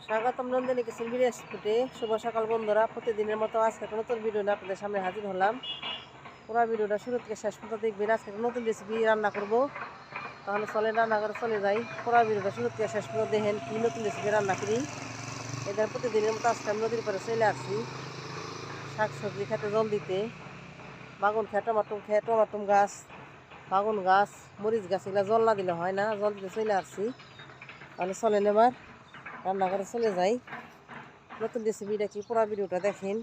স্বাগতম নন্দিনী কিচেন বিরিয়ানি। শুভ সকাল বন্ধুরা, প্রতিদিনের মতো আজকে একটা নতুন ভিডিও নিয়ে আপনাদের সামনে হাজির হলাম। পুরো ভিডিওটা শুরু থেকে শেষ পর্যন্ত দেখবেন। আজকে একটা নতুন রেসিপি রান্না করব, তাহলে চলে রান্না করে চলে যাই। পুরো ভিডিওটা শুরু থেকে শেষ পর্যন্ত দেখেন কী নতুন রেসিপি রান্না করি। এদের প্রতিদিনের মতো আজকে আমি নদীর পরে চলে আসছি শাক সবজি খেতে জল দিতে। বাগুন খেয়ে টমাটো গাছ, বাগুন গাছ, মরিচ গাছ, এগুলো জল না দিলে হয় না, জল দিতে চলে আসছি। তাহলে চলেন এবার রান্না করে চলে যাই। নতুন রেসিপিটা কি, পুরো ভিডিওটা দেখেন।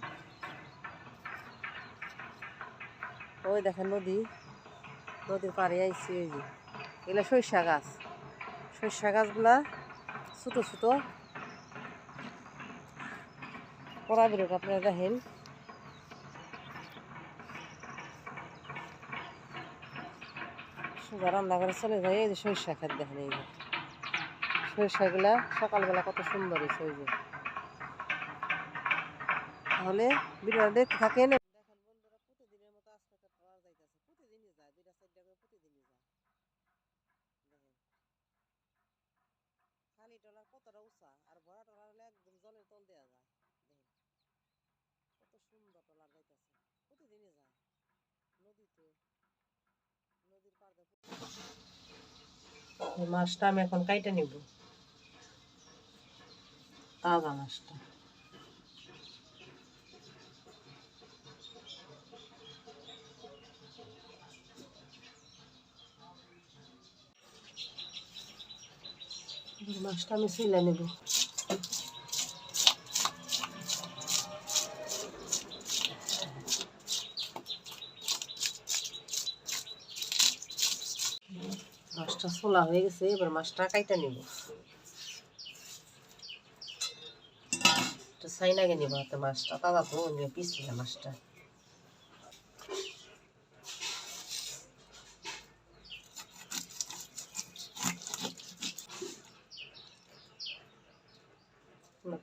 ওই দেখেন নদীর পাড়ে আইছি। ওই যে এগুলো সরিষা গাছগুলা ছোটো ছোটো। পুরো ভিডিওটা আপনারা দেখেন। সোজা রান্না করে চলে যাই। এই যে সরিষা ক্ষেত দেখেন, এই যে সরিষাগুলা সকালবেলা কত সুন্দর হয়েছে। ওই যে তাহলে ভিডিওটা দেখতে থাকেন। দেখেন বন্ধুরা, প্রতিদিনের মতো আজকে একটা ট্রলার যাইতেছে, প্রতিদিনই যায়, 2টা 4টা করে প্রতিদিনই যায়। দেখেন খালি ট্রলার কতটা উঁচা, আর ভরা ট্রলার হলে একদম জলের তল দেওয়া যায়। দেখেন কত সুন্দর ট্রলার যাইতেছে, প্রতিদিনই যায় নদীতে, নদীর পাড় দিয়ে। মাছটা আমি এখন কাইটে নিব, তাজা মাছটা। মাছটা আমি সিলে নেব। মাছটা ছোলা হয়ে গেছে, এবার মাছটা কাইটা নিব। চাইনা গে নিব হাতে, মাছটা তাজা তো, নিয়ে পিসি না মাছটা।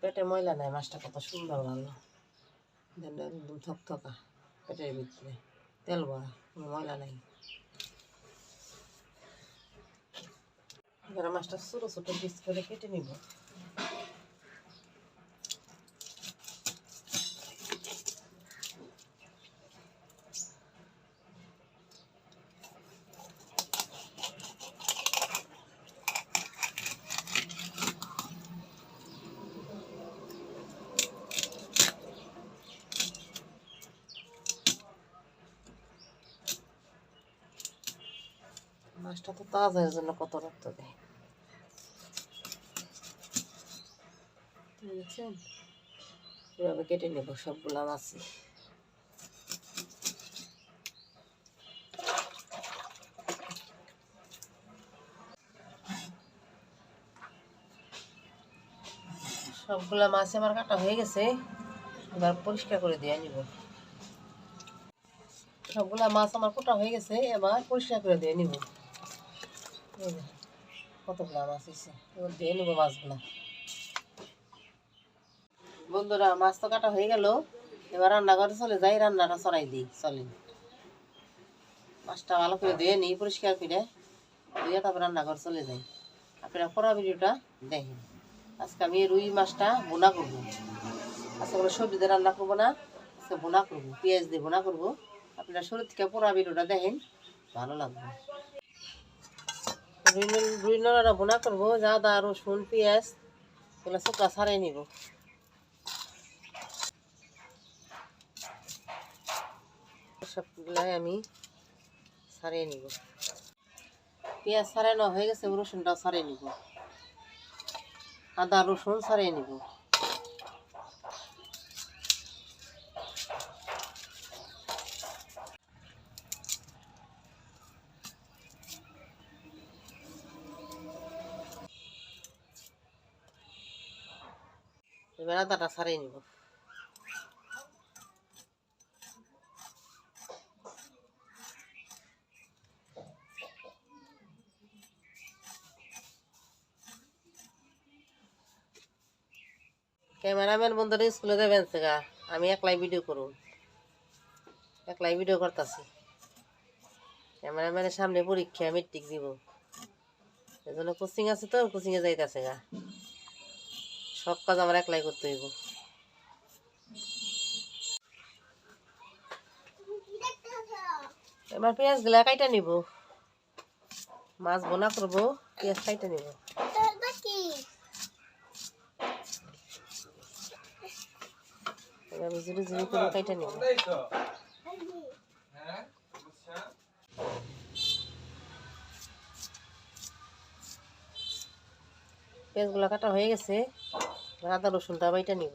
পেটে ময়লা নাই, মাছটা কত সুন্দর ভালো, একদম থকথকা, পেটের ভিতরে তেল ভরা, কোনো ময়লা নাই। এবার মাছটা ছোটো ছোটো পিস করে কেটে নিব। মাছটা তো তাজা, এর জন্য কত রক্ত দেয়, বুঝছেন? এভাবে কেটে নেব সবগুলা মাছই। সবগুলা মাছ আমার কাটা হয়ে গেছে, এবার পরিষ্কার করে দিয়ে নিব। সবগুলা মাছ আমার কাটা হয়ে গেছে, এবার পরিষ্কার করে দিয়ে নিব। কতগুলা মাছ হয়েছে, এবার দিয়ে নেবো মাছগুলা। বন্ধুরা, মাছ তো কাটা হয়ে গেল, এবার রান্নাঘরে চলে যাই, রান্নাটা চড়াই দিই। চলেন মাছটা ভালো করে ধুয়ে নিই, পরিষ্কার করে ধুয়ে তারপর রান্নাঘর চলে যাই। আপনারা পুরো ভিডিওটা দেখেন। আজকে আমি রুই মাছটা বোনা করবো। আজকে কোনো সবজি দিয়ে রান্না করবো না, আজকে বোনা করবো, পেঁয়াজ দিয়ে বোনা করবো। আপনারা শুরু থেকে পুরো ভিডিওটা দেখেন, ভালো লাগবে। রুই নড়াটা বোনা করবো, আদা রসুন পেঁয়াজ এগুলো শুকনা ছাড়াই নিব। সবগুলাই আমি ছাড়িয়ে নিব। পেঁয়াজ ছাড়ানো হয়ে গেছে, রসুনটাও ছাড়িয়ে নিব, আদা রসুন ছাড়িয়ে নিব। এবার আদাটা ছাড়িয়ে নিব। ক্যামেরাম্যান বন্ধুরা স্কুলে যাবেন গা, আমি একলাই ভিডিও করুন, একলাই ভিডিও করতেছি। ক্যামেরাম্যানের সামনে পরীক্ষা, মেট্রিক দিব, এই জন্য কোচিং আছে তো, কোচিংয়ে যাইতেছে গা। সব কাজ আমার একলাই করতে হইব। এবার পেঁয়াজগুলা কাইটা নিব, মাছ বোনা করবো, পেঁয়াজ কাইটা নিব। এবার ঝুড়ি ঝুড়ি করে কাইটা নিব। পেঁয়াজগুলা কাটা হয়ে গেছে, আদা রসুনটা বাইটা নিব।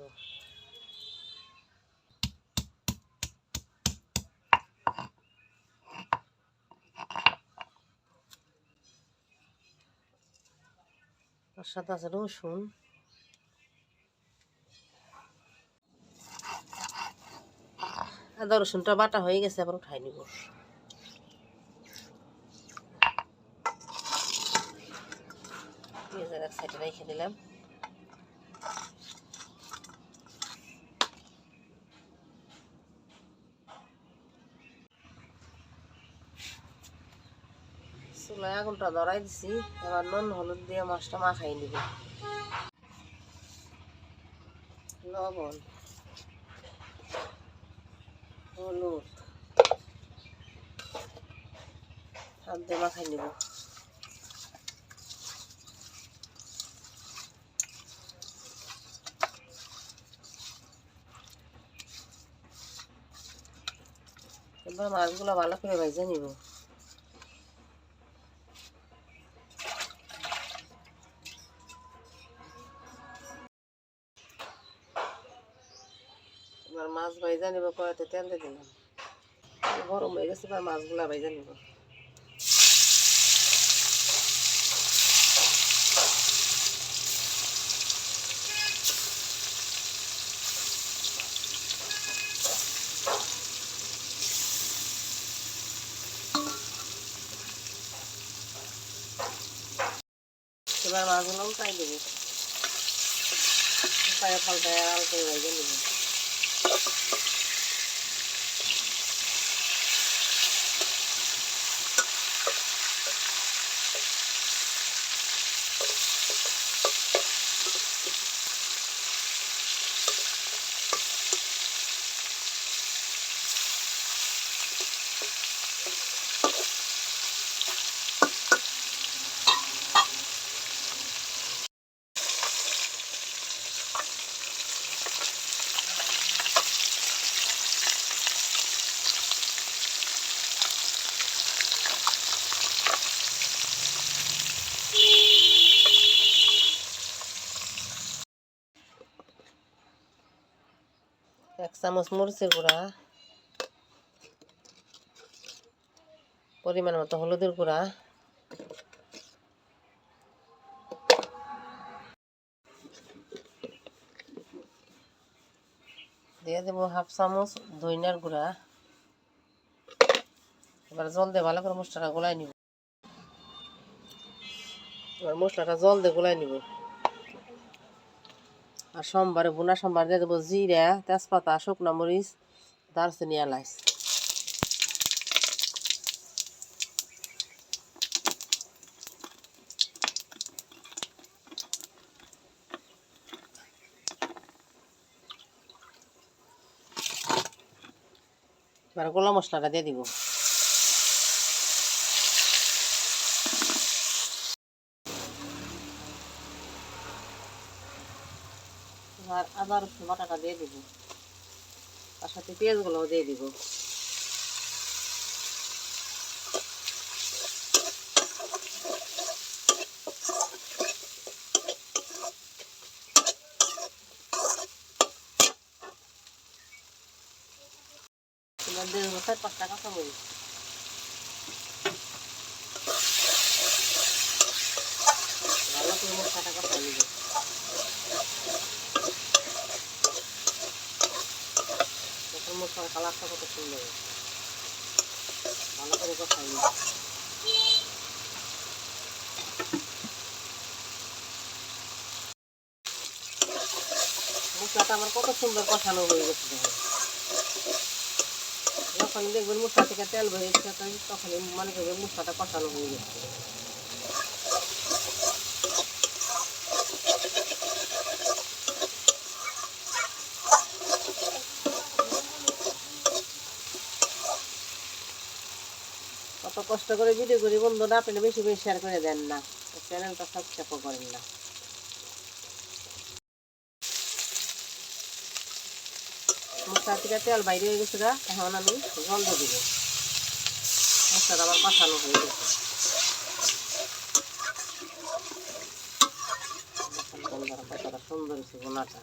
তার সাথে আছে রসুন, আদা রসুনটা বাটা হয়ে গেছে, আবার উঠাই নিব। পেঁয়াজের এক সাইডে রেখে দিলাম। চুলায় আগুনটা ধরাই দিছি, এবার নুন হলুদ দিয়ে মাছটা মাখাই নিব। লবণ, হলুদ হাত দিয়ে মাখাই নিব। এবার মাছগুলো ভালো করে ভেজে নিব। এবার মাছ ভেজে নিব, কড়াইতে তেল দিয়ে দিলাম, গরম হয়ে গেছে। এবার মাছগুলা ভেজে নিব। এবার মাছগুলো উল্টাই দেবো, উল্টায় পাল্টায় আল করে ভেজে নিব। এক চামচ মরিচের গুঁড়া, পরিমাণ মতো হলুদের গুঁড়া, দিয়ে দেবো হাফ চামচ ধনিয়ার গুঁড়া। এবার জল দিয়ে ভালো করে মশলাটা গোলাই নিব। এবার মশলাটা জল দিয়ে গোলাই নিব। আর সোমবারে বোনা সোমবার দিয়ে দেবো জিরা, তেজপাতা, শুকনো মরিচ, দারচিনি, এলাচ। এবার গোলা মশলাটা দিয়ে দিব। আর আদা রসুন বাটাটা দিয়ে দিব, তার সাথে পেঁয়াজগুলোও দিয়ে দিব। এবার দিয়ে দেবো 4-5টা কাঁচামরিচ। ভালো করে মশলাটা কষাই নিব। মশলার কালারটা কত সুন্দর, ভালো করে কষাই নিব। মশলাটা আমার কত সুন্দর কষানো হয়ে গেছে। যখন দেখবেন মশলা থেকে তেল বেরিয়ে গেছে, তখনই মনে করবেন মশলাটা কষানো হয়ে গেছে। কষ্ট করে ভিডিও করি বন্ধুরা, আপনি বেশি বেশি শেয়ার করে দেন না, চ্যানেলটা সাবস্ক্রাইব করেন না। মশলা থেকে তেল বাইরে হয়ে গেছে, এখন আমি জল দিয়ে দিব। মশলাটা আবার কষানো হয়ে গেছে, বন্ধুরা কতটা সুন্দর হয়েছে বোনাটা।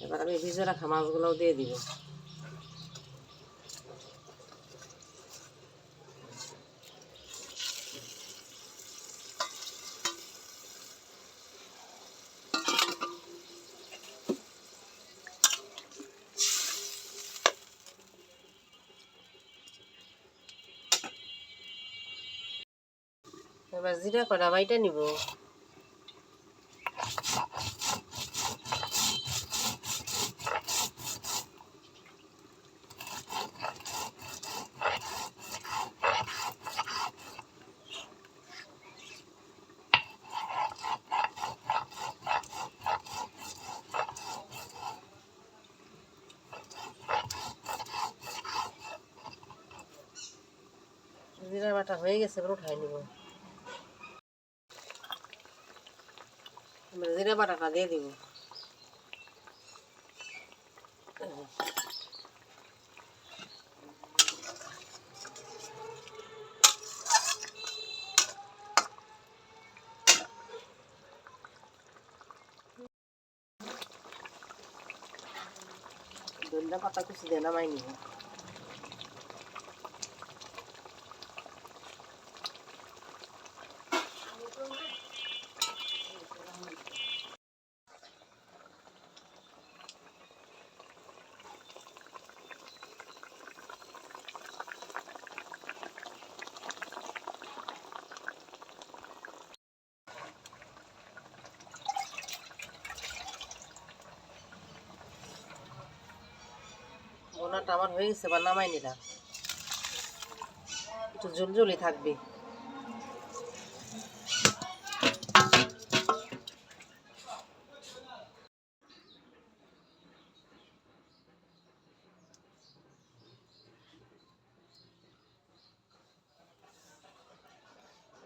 এবার আমি ভিজে রাখা মাছগুলোও দিয়ে দিব। এবার জিরা কড়া বাইটা নিব। জিরা বাটা হয়ে গেছে, এবার উঠাই নিব। জিরা বাটাটা দিয়ে দিব। ধনিয়া পাতা কুচি দিয়ে নামাই নিব। বোনাটা আমার হয়ে গেছে, বা নামাই নিলাম। একটু ঝুলঝুলি থাকবে।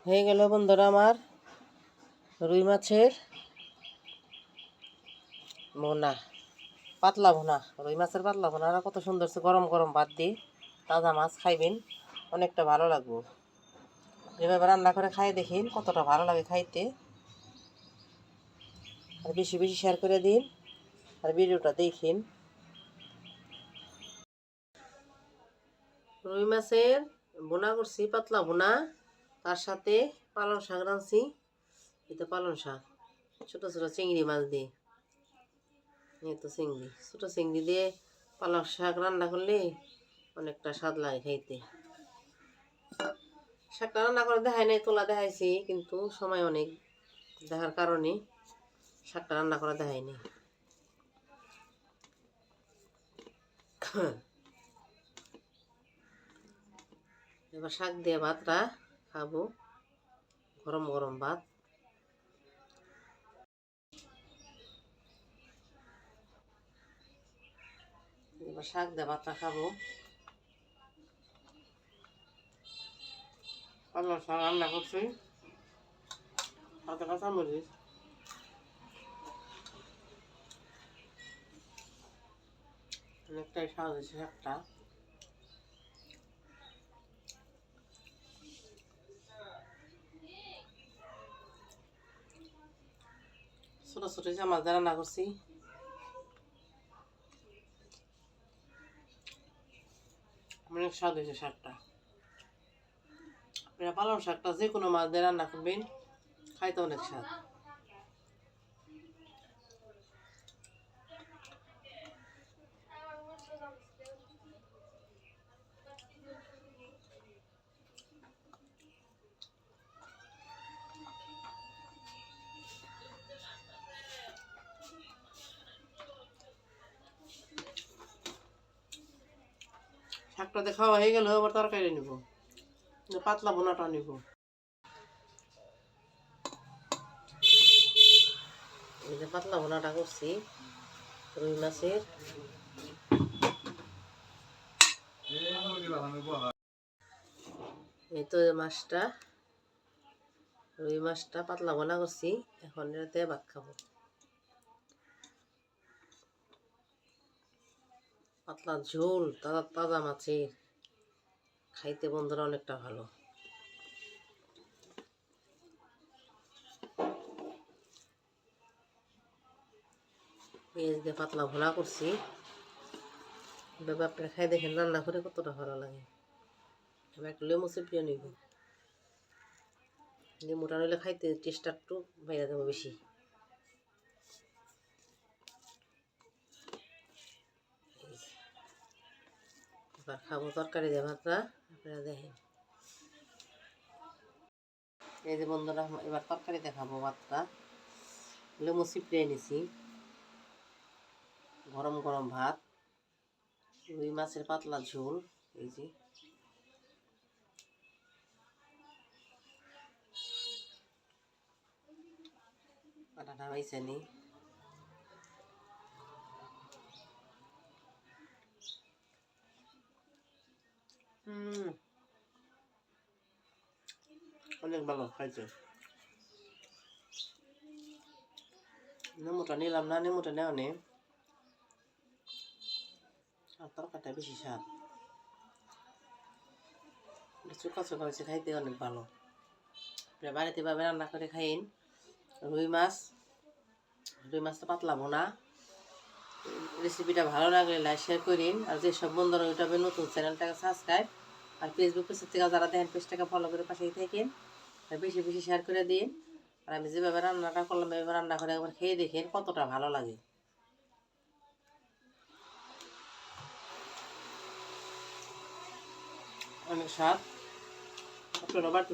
হয়ে গেল বন্ধুরা আমার রুই মাছের ভুনা, পাতলা ভুনা। রুই মাছের পাতলা ভুনা কত সুন্দর, গরম গরম ভাত দিয়ে তাজা মাছ খাইবেন, অনেকটা ভালো লাগবে। এভাবে রান্না করে খাই দেখেন কতটা ভালো লাগে খাইতে। আর বেশি বেশি শেয়ার করে দিন, আর ভিডিওটা দেখেন। রুই মাছের ভুনা করছি, পাতলা ভুনা, তার সাথে পালং শাক রাঁধছি। এটা পালং শাক, ছোটো ছোটো চিংড়ি মাছ দিয়ে। এই তো চিংড়ি, ছোটো চিংড়ি দিয়ে পালং শাক রান্না করলে অনেকটা স্বাদ লাগে খাইতে। শাকটা রান্না করে দেখাই নাই, তোলা দেখাইছি, কিন্তু সময় অনেক দেখার কারণে শাকটা রান্না করে দেখাইনি। এবার শাক দিয়ে ভাতটা খাবো, গরম গরম ভাত। এবার শাক দিয়ে ভাতটা খাবো। পালং শাক রান্না করছি, হাতে কাঁচামরিচ, অনেকটাই স্বাদ হয়েছে শাকটা। ছোটো ছোটো যে মাছ দিয়ে রান্না করছি, অনেক স্বাদ হয়েছে শাকটা। আপনারা পালং শাকটা যে কোনো মাছ দিয়ে রান্না করবেন, খাইতে অনেক স্বাদ। শাকটাতে খাওয়া হয়ে গেল, আবার তরকারি নিব, পাতলা ভুনাটা নিব। এই যে পাতলা ভোনাটা করছি রুই মাছের। এই তো মাছটা, রুই মাছটা পাতলা ভোনা করছি, এখন এটাতে ভাত খাবো। পাতলা ঝোল তাজা তাজা মাছের, খাইতে বন্ধুরা অনেকটা ভালো। পেঁয়াজ দিয়ে পাতলা ভোনা করছি, এভাবে আপনারা খাই দেখেন রান্না করে কতটা ভালো লাগে। এবার একটু লেবু চিপিয়ে নিব, লেবুটা নিলে খাইতে টেস্টটা একটু বাইরে দেবো বেশি। এবার খাবো তরকারি দিয়ে ভাতটা, আপনারা দেখেন। এই যে বন্ধুরা এবার তরকারি দেখাবো ভাতটা, লেবু চিপিয়ে নিছি, গরম গরম ভাত, রুই মাছের পাতলা ঝোল, এই যে পাটাটা হয়েছে নি। অনেক ভালো খাইছে। নেমুটা নিলাম না, নেমুটা নেওয়া নেই, আর তরকারিটা বেশি স্বাদ, চোখা চোখা হয়েছে, খাইতে অনেক ভালো। বাড়িতে ভাবে রান্না করে খাইন। রুই মাছ, রুই মাছটা পাতলা ভোনা। রেসিপিটা ভালো লাগলে লাইক শেয়ার করিন, আর যেসব বন্ধুরা ইউটিউবে নতুন চ্যানেলটাকে সাবস্ক্রাইব, আর ফেসবুক পেজ থেকে যারা দেখেন পেজটাকে ফলো করে পাশেই থাকেন, আর বেশি বেশি শেয়ার করে দিন। আর আমি যেভাবে রান্নাটা করলাম এভাবে রান্না করে একবার খেয়ে দেখেন কতটা ভালো লাগে, অনেক স্বাদ। আপনারা বাড়তি